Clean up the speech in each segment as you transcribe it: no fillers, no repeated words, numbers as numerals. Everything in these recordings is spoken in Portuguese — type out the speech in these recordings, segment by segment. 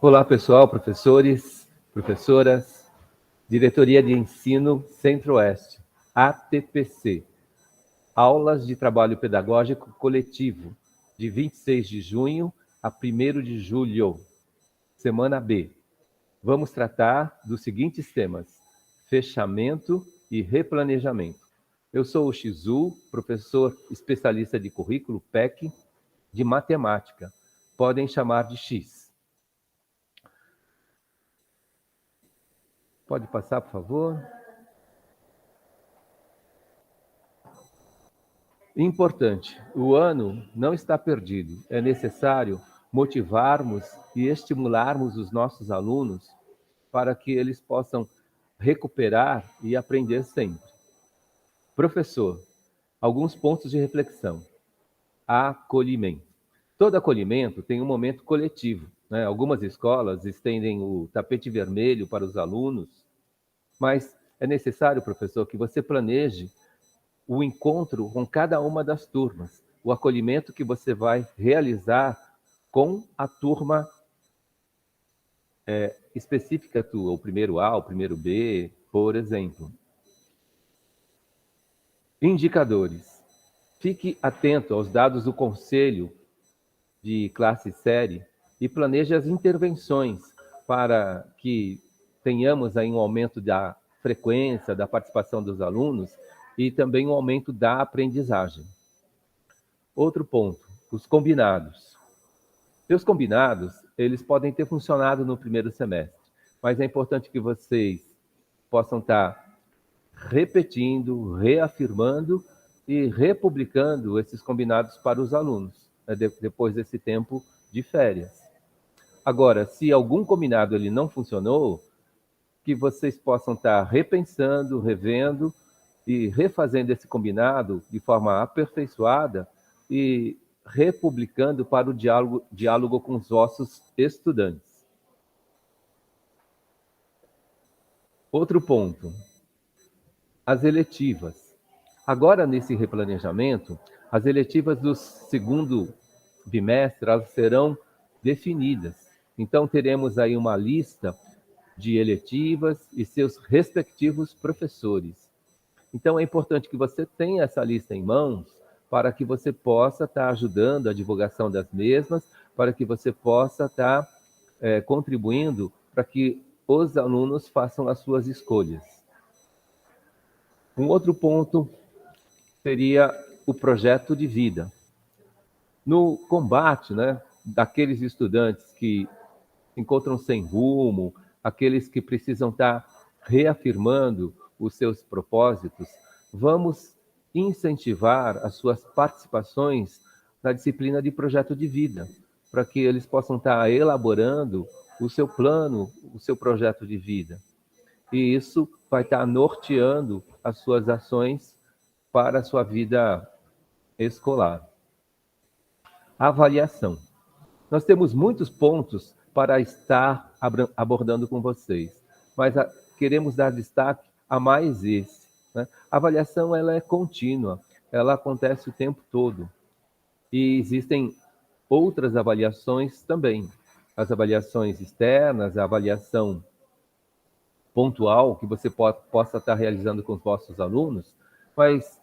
Olá, pessoal, professores, professoras, Diretoria de Ensino Centro-Oeste, ATPC, Aulas de Trabalho Pedagógico Coletivo, de 26 de junho a 1º de julho, semana B. Vamos tratar dos seguintes temas: fechamento e replanejamento. Eu sou o Shizu, professor especialista de currículo PEC de matemática. Podem chamar de X. Pode passar, por favor. Importante, o ano não está perdido. É necessário motivarmos e estimularmos os nossos alunos para que eles possam recuperar e aprender sempre. Professor, alguns pontos de reflexão. Acolhimento. Todo acolhimento tem um momento coletivo, né? Algumas escolas estendem o tapete vermelho para os alunos, mas é necessário, professor, que você planeje o encontro com cada uma das turmas, o acolhimento que você vai realizar com a turma específica tua, o primeiro A, o primeiro B, por exemplo. Indicadores. Fique atento aos dados do conselho de classe e série e planeje as intervenções para que tenhamos aí um aumento da frequência, da participação dos alunos e também um aumento da aprendizagem. Outro ponto, os combinados. Os combinados, eles podem ter funcionado no primeiro semestre, mas é importante que vocês possam estar repetindo, reafirmando e republicando esses combinados para os alunos, né, depois desse tempo de férias. Agora, se algum combinado ele não funcionou, que vocês possam estar repensando, revendo e refazendo esse combinado de forma aperfeiçoada e republicando para o diálogo com os vossos estudantes. Outro ponto, as eletivas. Agora, nesse replanejamento, as eletivas do segundo bimestre elas serão definidas. Então, teremos aí uma lista de eletivas e seus respectivos professores. Então, é importante que você tenha essa lista em mãos para que você possa estar ajudando a divulgação das mesmas, para que você possa estar contribuindo para que os alunos façam as suas escolhas. Um outro ponto seria o projeto de vida. No combate, né, daqueles estudantes que se encontram sem rumo, aqueles que precisam estar reafirmando os seus propósitos, vamos incentivar as suas participações na disciplina de projeto de vida, para que eles possam estar elaborando o seu plano, o seu projeto de vida. E isso vai estar norteando as suas ações para a sua vida escolar. Avaliação. Nós temos muitos pontos para estar abordando com vocês, mas queremos dar destaque a mais esse, né? A avaliação ela é contínua, ela acontece o tempo todo. E existem outras avaliações também. As avaliações externas, a avaliação pontual que você possa estar realizando com os vossos alunos, mas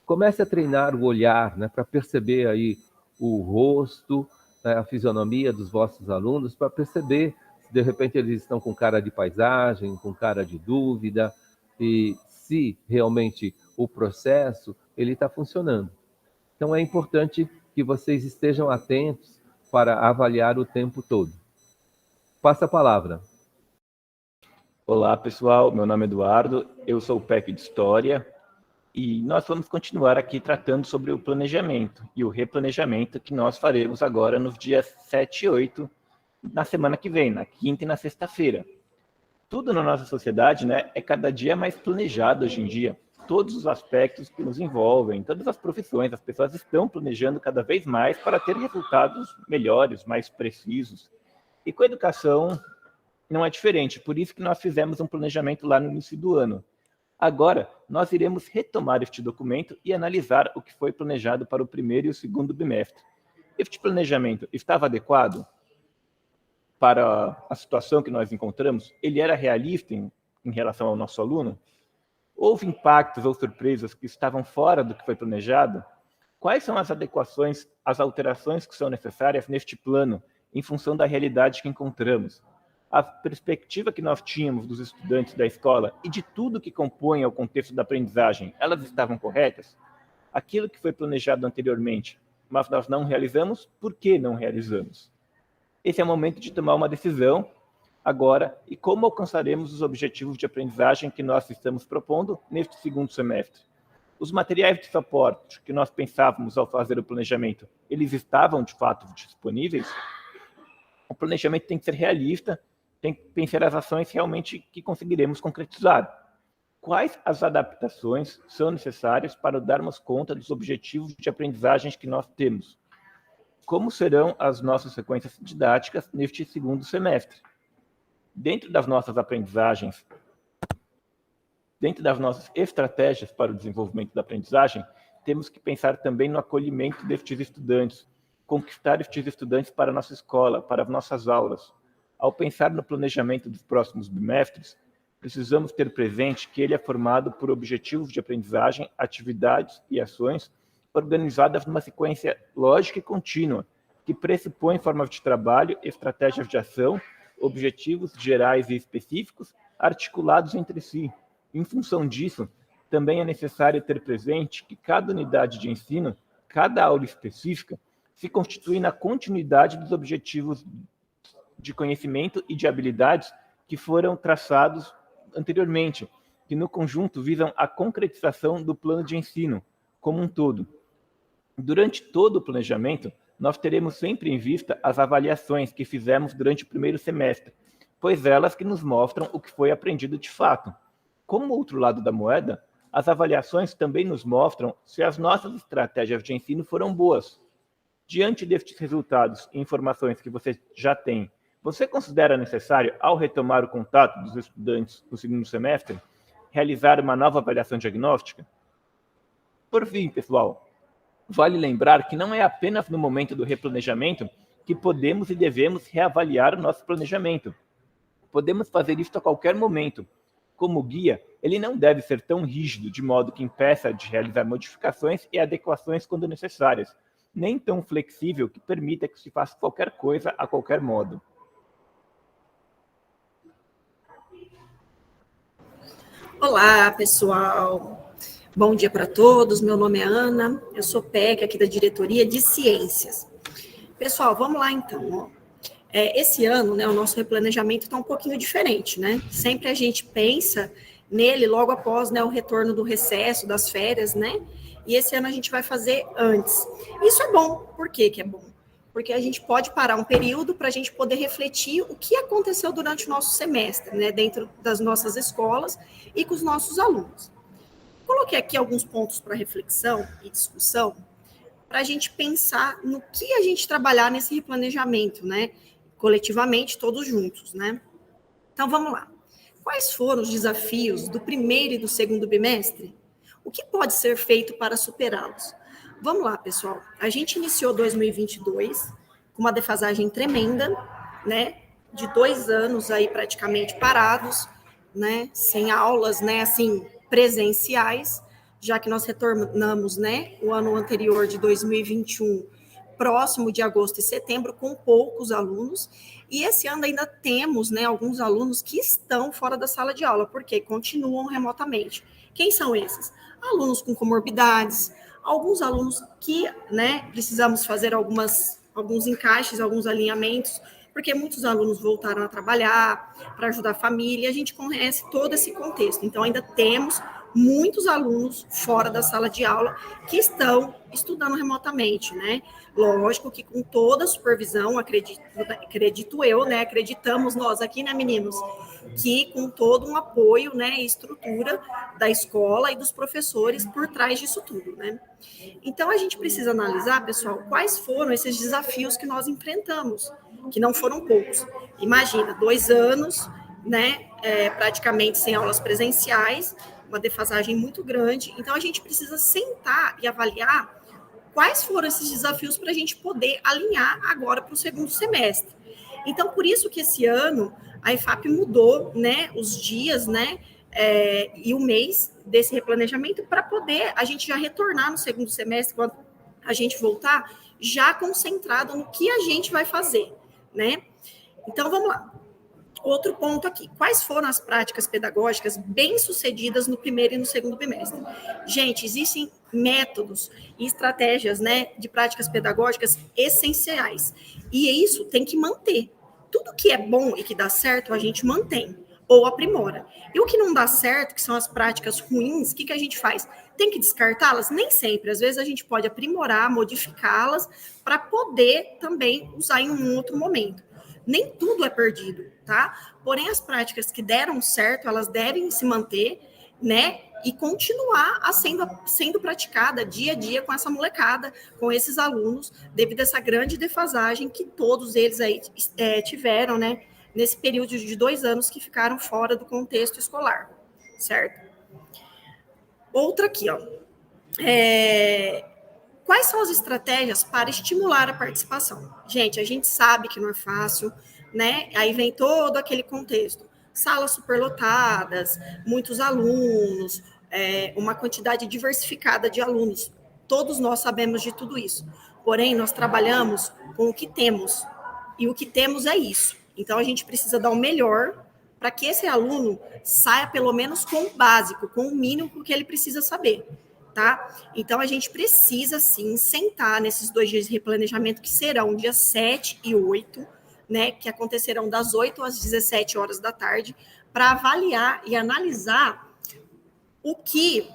comece a treinar o olhar, né, para perceber aí o rosto, né, a fisionomia dos vossos alunos, para perceber se de repente eles estão com cara de paisagem, com cara de dúvida, e se realmente o processo ele está funcionando. Então é importante que vocês estejam atentos para avaliar o tempo todo. Passa a palavra. Olá, pessoal. Meu nome é Eduardo, eu sou o PEC de História e nós vamos continuar aqui tratando sobre o planejamento e o replanejamento que nós faremos agora nos dias 7 e 8, na semana que vem, na quinta e na sexta-feira. Tudo na nossa sociedade, né, é cada dia mais planejado hoje em dia. Todos os aspectos que nos envolvem, todas as profissões, as pessoas estão planejando cada vez mais para ter resultados melhores, mais precisos. E com a educação não é diferente, por isso que nós fizemos um planejamento lá no início do ano. Agora, nós iremos retomar este documento e analisar o que foi planejado para o primeiro e o segundo bimestre. Este planejamento estava adequado? para a situação que nós encontramos, ele era realista em relação ao nosso aluno? Houve impactos ou surpresas que estavam fora do que foi planejado? Quais são as adequações, as alterações que são necessárias neste plano, em função da realidade que encontramos? A perspectiva que nós tínhamos dos estudantes da escola e de tudo que compõe o contexto da aprendizagem, elas estavam corretas? Aquilo que foi planejado anteriormente, mas nós não realizamos, por que não realizamos? Esse é o momento de tomar uma decisão agora e como alcançaremos os objetivos de aprendizagem que nós estamos propondo neste segundo semestre. Os materiais de suporte que nós pensávamos ao fazer o planejamento, eles estavam de fato disponíveis? O planejamento tem que ser realista, tem que pensar as ações realmente que conseguiremos concretizar. Quais as adaptações são necessárias para darmos conta dos objetivos de aprendizagens que nós temos? Como serão as nossas sequências didáticas neste segundo semestre? Dentro das nossas aprendizagens, dentro das nossas estratégias para o desenvolvimento da aprendizagem, temos que pensar também no acolhimento destes estudantes, conquistar estes estudantes para a nossa escola, para as nossas aulas. Ao pensar no planejamento dos próximos bimestres, precisamos ter presente que ele é formado por objetivos de aprendizagem, atividades e ações organizadas numa sequência lógica e contínua, que pressupõe formas de trabalho, estratégias de ação, objetivos gerais e específicos articulados entre si. Em função disso, também é necessário ter presente que cada unidade de ensino, cada aula específica, se constitui na continuidade dos objetivos de conhecimento e de habilidades que foram traçados anteriormente, que no conjunto visam a concretização do plano de ensino como um todo. Durante todo o planejamento, nós teremos sempre em vista as avaliações que fizemos durante o primeiro semestre, pois elas que nos mostram o que foi aprendido de fato. Como outro lado da moeda, as avaliações também nos mostram se as nossas estratégias de ensino foram boas. Diante destes resultados e informações que você já tem, você considera necessário, ao retomar o contato dos estudantes no segundo semestre, realizar uma nova avaliação diagnóstica? Por fim, pessoal, vale lembrar que não é apenas no momento do replanejamento que podemos e devemos reavaliar o nosso planejamento. Podemos fazer isso a qualquer momento. Como guia, ele não deve ser tão rígido de modo que impeça de realizar modificações e adequações quando necessárias, nem tão flexível que permita que se faça qualquer coisa a qualquer modo. Olá, pessoal. Bom dia para todos. Meu nome é Ana, eu sou PEC aqui da Diretoria de Ciências. Pessoal, vamos lá então. Esse ano, né, o nosso replanejamento está um pouquinho diferente, né? Sempre a gente pensa nele logo após, né, o retorno do recesso, das férias, né? E esse ano a gente vai fazer antes. Isso é bom. Por que que é bom? Porque a gente pode parar um período para a gente poder refletir o que aconteceu durante o nosso semestre, né, dentro das nossas escolas e com os nossos alunos. Coloquei aqui alguns pontos para reflexão e discussão, para a gente pensar no que a gente trabalhar nesse replanejamento, né, coletivamente, todos juntos, né. Então, vamos lá. Quais foram os desafios do primeiro e do segundo bimestre? O que pode ser feito para superá-los? Vamos lá, pessoal. A gente iniciou 2022 com uma defasagem tremenda, né? De 2 anos aí praticamente parados, né? Sem aulas, né? Assim, presenciais, já que nós retornamos, né? O ano anterior de 2021, próximo de agosto e setembro, com poucos alunos. E esse ano ainda temos, né? Alguns alunos que estão fora da sala de aula, porque continuam remotamente. Quem são esses? Alunos com comorbidades, alguns alunos que, né, precisamos fazer alguns encaixes, alguns alinhamentos, porque muitos alunos voltaram a trabalhar para ajudar a família, e a gente conhece todo esse contexto. Então, ainda temos muitos alunos fora da sala de aula que estão estudando remotamente, né? Lógico que com toda a supervisão, acredito eu, né? Acreditamos nós aqui, né, meninos? Que com todo um apoio, né, e estrutura da escola e dos professores por trás disso tudo, né? Então, a gente precisa analisar, pessoal, quais foram esses desafios que nós enfrentamos, que não foram poucos. Imagina, 2 anos, né, praticamente sem aulas presenciais, uma defasagem muito grande. Então, a gente precisa sentar e avaliar quais foram esses desafios para a gente poder alinhar agora para o segundo semestre. Então, por isso que esse ano a EFAP mudou, né, os dias, né, e o mês desse replanejamento para poder a gente já retornar no segundo semestre, quando a gente voltar, já concentrado no que a gente vai fazer, né? Então, vamos lá. Outro ponto aqui. Quais foram as práticas pedagógicas bem-sucedidas no primeiro e no segundo bimestre? Gente, existem métodos e estratégias, né, de práticas pedagógicas essenciais. E isso tem que manter. Tudo que é bom e que dá certo, a gente mantém ou aprimora. E o que não dá certo, que são as práticas ruins, o que a gente faz? Tem que descartá-las? Nem sempre. Às vezes a gente pode aprimorar, modificá-las para poder também usar em um outro momento. Nem tudo é perdido, tá? Porém, as práticas que deram certo, elas devem se manter, né? E continuar sendo praticada dia a dia com essa molecada, com esses alunos, devido a essa grande defasagem que todos eles aí tiveram, né? Nesse período de 2 anos que ficaram fora do contexto escolar, certo? Outra aqui, ó. Quais são as estratégias para estimular a participação? Gente, a gente sabe que não é fácil, né? Aí vem todo aquele contexto. Salas superlotadas, muitos alunos, uma quantidade diversificada de alunos. Todos nós sabemos de tudo isso. Porém, nós trabalhamos com o que temos. E o que temos é isso. Então, a gente precisa dar o melhor para que esse aluno saia pelo menos com o básico, com o mínimo que ele precisa saber. Tá? Então, a gente precisa, sim, sentar nesses 2 dias de replanejamento, que serão dia 7 e 8, né, que acontecerão das 8 às 17 horas da tarde, para avaliar e analisar o que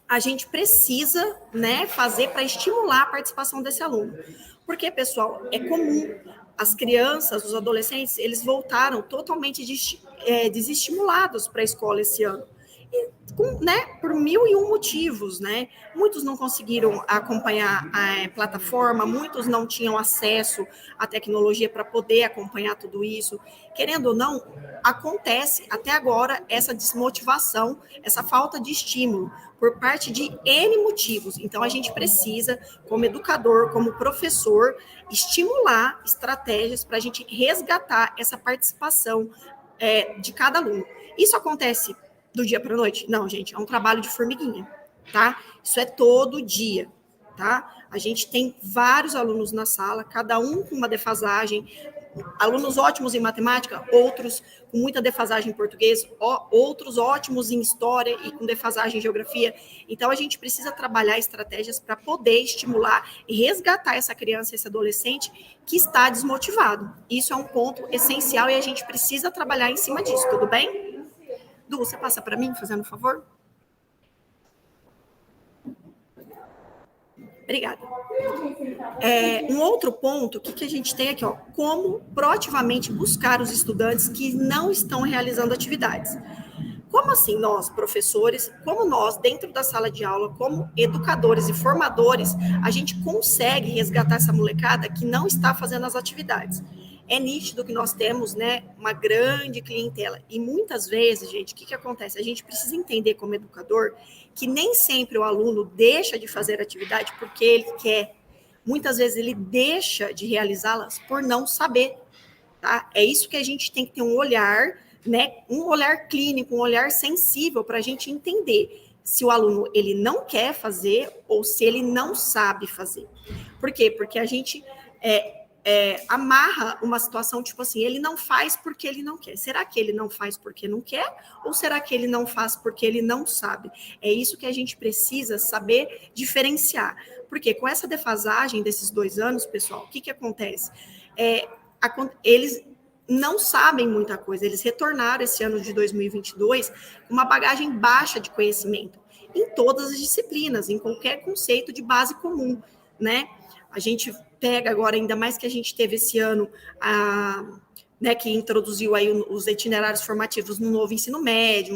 a gente precisa, né, fazer para estimular a participação desse aluno. Porque, pessoal, é comum as crianças, os adolescentes, eles voltaram totalmente desestimulados para a escola esse ano. Né, por 1001 motivos, né? Muitos não conseguiram acompanhar a plataforma, muitos não tinham acesso à tecnologia para poder acompanhar tudo isso. Querendo ou não, acontece até agora essa desmotivação, essa falta de estímulo por parte de N motivos. Então, a gente precisa, como educador, como professor, estimular estratégias para a gente resgatar essa participação de cada aluno. Isso acontece do dia para a noite? Não, gente, é um trabalho de formiguinha, tá? Isso é todo dia, tá? A gente tem vários alunos na sala, cada um com uma defasagem, alunos ótimos em matemática, outros com muita defasagem em português, outros ótimos em história e com defasagem em geografia. Então, a gente precisa trabalhar estratégias para poder estimular e resgatar essa criança, esse adolescente que está desmotivado. Isso é um ponto essencial e a gente precisa trabalhar em cima disso, tudo bem? Du, você passa para mim, fazendo um favor? Obrigada. Um outro ponto, o que a gente tem aqui, ó, como proativamente buscar os estudantes que não estão realizando atividades. Como assim nós, professores, como nós, dentro da sala de aula, como educadores e formadores, a gente consegue resgatar essa molecada que não está fazendo as atividades? É nítido que nós temos, né, uma grande clientela. E muitas vezes, gente, o que acontece? A gente precisa entender como educador que nem sempre o aluno deixa de fazer atividade porque ele quer. Muitas vezes ele deixa de realizá-las por não saber, tá? É isso que a gente tem que ter um olhar, né, um olhar clínico, um olhar sensível para a gente entender se o aluno ele não quer fazer ou se ele não sabe fazer. Por quê? Porque a gente amarra uma situação tipo assim, ele não faz porque ele não quer. Será que ele não faz porque não quer? Ou será que ele não faz porque ele não sabe? É isso que a gente precisa saber diferenciar. Porque com essa defasagem desses 2 anos, pessoal, o que acontece? Eles não sabem muita coisa. Eles retornaram esse ano de 2022 com uma bagagem baixa de conhecimento em todas as disciplinas, em qualquer conceito de base comum, né? A gente pega agora, ainda mais que a gente teve esse ano, né, que introduziu aí os itinerários formativos no novo ensino médio,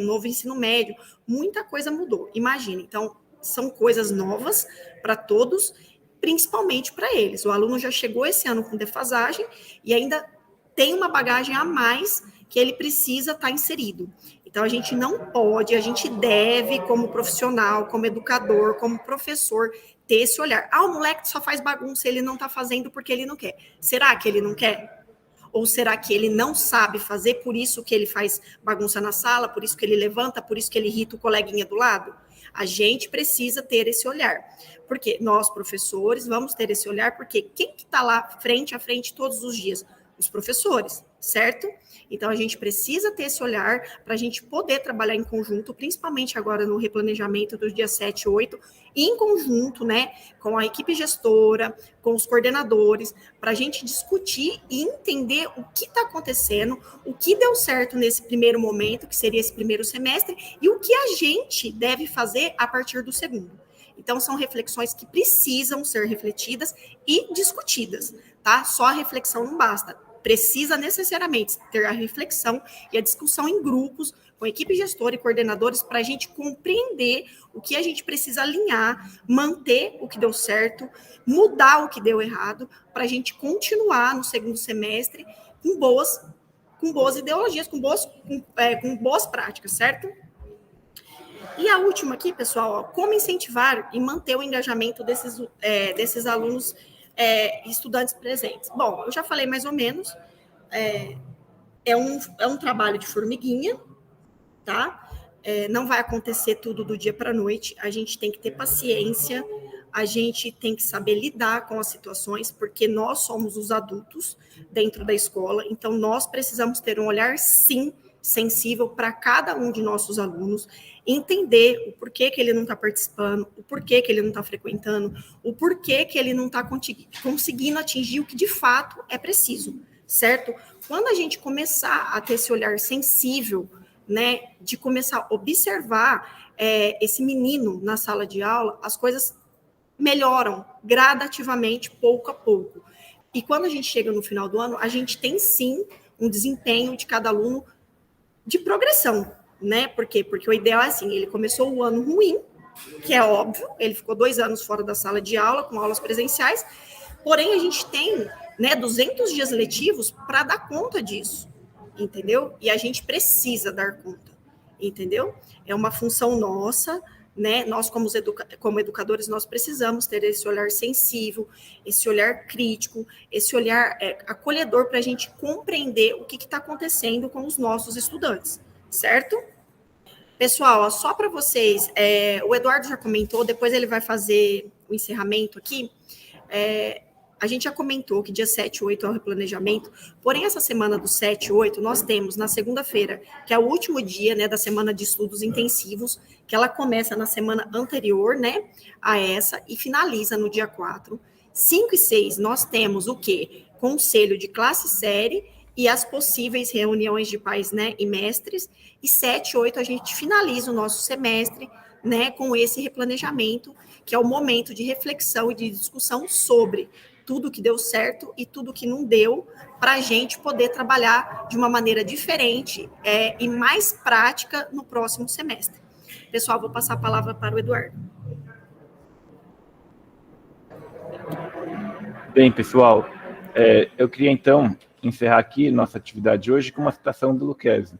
muita coisa mudou, imagina. Então, são coisas novas para todos, principalmente para eles. O aluno já chegou esse ano com defasagem e ainda tem uma bagagem a mais que ele precisa estar inserido. Então, a gente não pode, a gente deve, como profissional, como educador, como professor, ter esse olhar. O moleque só faz bagunça, ele não está fazendo porque ele não quer. Será que ele não quer? Ou será que ele não sabe fazer, por isso que ele faz bagunça na sala, por isso que ele levanta, por isso que ele irrita o coleguinha do lado? A gente precisa ter esse olhar. Porque nós, professores, vamos ter esse olhar, porque quem que está lá frente a frente todos os dias? Os professores, certo? Então, a gente precisa ter esse olhar para a gente poder trabalhar em conjunto, principalmente agora no replanejamento dos dias 7 e 8, em conjunto, né, com a equipe gestora, com os coordenadores, para a gente discutir e entender o que está acontecendo, o que deu certo nesse primeiro momento, que seria esse primeiro semestre, e o que a gente deve fazer a partir do segundo. Então, são reflexões que precisam ser refletidas e discutidas, tá? Só a reflexão não basta. Precisa necessariamente ter a reflexão e a discussão em grupos, com equipe gestora e coordenadores, para a gente compreender o que a gente precisa alinhar, manter o que deu certo, mudar o que deu errado, para a gente continuar no segundo semestre com boas ideologias, com boas práticas, certo? E a última aqui, pessoal, ó, como incentivar e manter o engajamento desses alunos estudantes presentes. Bom, eu já falei mais ou menos, é um trabalho de formiguinha, tá? Não vai acontecer tudo do dia para a noite, a gente tem que ter paciência, a gente tem que saber lidar com as situações, porque nós somos os adultos dentro da escola, então nós precisamos ter um olhar, sim, sensível para cada um de nossos alunos, entender o porquê que ele não está participando, o porquê que ele não está frequentando, o porquê que ele não está conseguindo atingir o que de fato é preciso, certo? Quando a gente começar a ter esse olhar sensível, né, de começar a observar esse menino na sala de aula, as coisas melhoram gradativamente, pouco a pouco. E quando a gente chega no final do ano, a gente tem sim um desempenho de cada aluno de progressão, né? Por quê? Porque o ideal é assim, ele começou o ano ruim, que é óbvio, ele ficou 2 anos fora da sala de aula, com aulas presenciais, porém a gente tem, né, 200 dias letivos para dar conta disso, entendeu? E a gente precisa dar conta, entendeu? É uma função nossa, né? Nós, como educadores, nós precisamos ter esse olhar sensível, esse olhar crítico, esse olhar acolhedor para a gente compreender o que está acontecendo com os nossos estudantes, certo? Pessoal, ó, só para vocês, o Eduardo já comentou, depois ele vai fazer o encerramento aqui. A gente já comentou que dia 7 e 8 é o replanejamento, porém essa semana do 7 e 8 nós temos na segunda-feira, que é o último dia, né, da semana de estudos intensivos, que ela começa na semana anterior, né, a essa, e finaliza no dia 4. 5 e 6 nós temos o quê? Conselho de classe série e as possíveis reuniões de pais, né, e mestres, e 7 e 8 a gente finaliza o nosso semestre, né, com esse replanejamento, que é o momento de reflexão e de discussão sobre tudo que deu certo e tudo que não deu, para a gente poder trabalhar de uma maneira diferente e mais prática no próximo semestre. Pessoal, vou passar a palavra para o Eduardo. Bem, pessoal, eu queria então encerrar aqui nossa atividade hoje com uma citação do Lucchesi,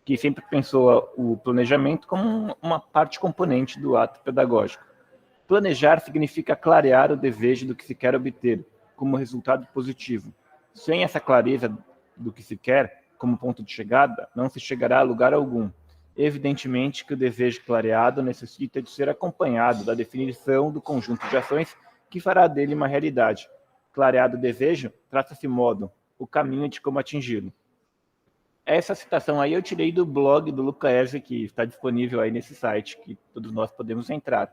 que sempre pensou o planejamento como uma parte componente do ato pedagógico. Planejar significa clarear o desejo do que se quer obter, como resultado positivo. Sem essa clareza do que se quer, como ponto de chegada, não se chegará a lugar algum. Evidentemente que o desejo clareado necessita de ser acompanhado da definição do conjunto de ações que fará dele uma realidade. Clareado o desejo, traça-se modo, o caminho de como atingi-lo. Essa citação aí eu tirei do blog do Lucchesi, que está disponível aí nesse site, que todos nós podemos entrar.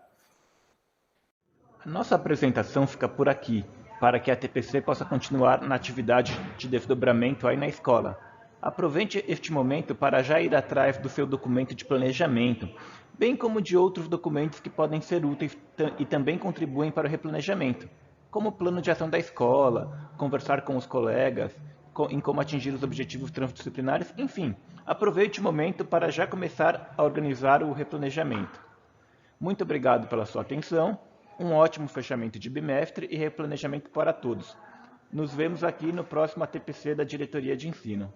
A nossa apresentação fica por aqui, para que a TPC possa continuar na atividade de desdobramento aí na escola. Aproveite este momento para já ir atrás do seu documento de planejamento, bem como de outros documentos que podem ser úteis e também contribuem para o replanejamento, como o plano de ação da escola, conversar com os colegas, em como atingir os objetivos transdisciplinares, enfim, aproveite o momento para já começar a organizar o replanejamento. Muito obrigado pela sua atenção. Um ótimo fechamento de bimestre e replanejamento para todos. Nos vemos aqui no próximo ATPC da Diretoria de Ensino.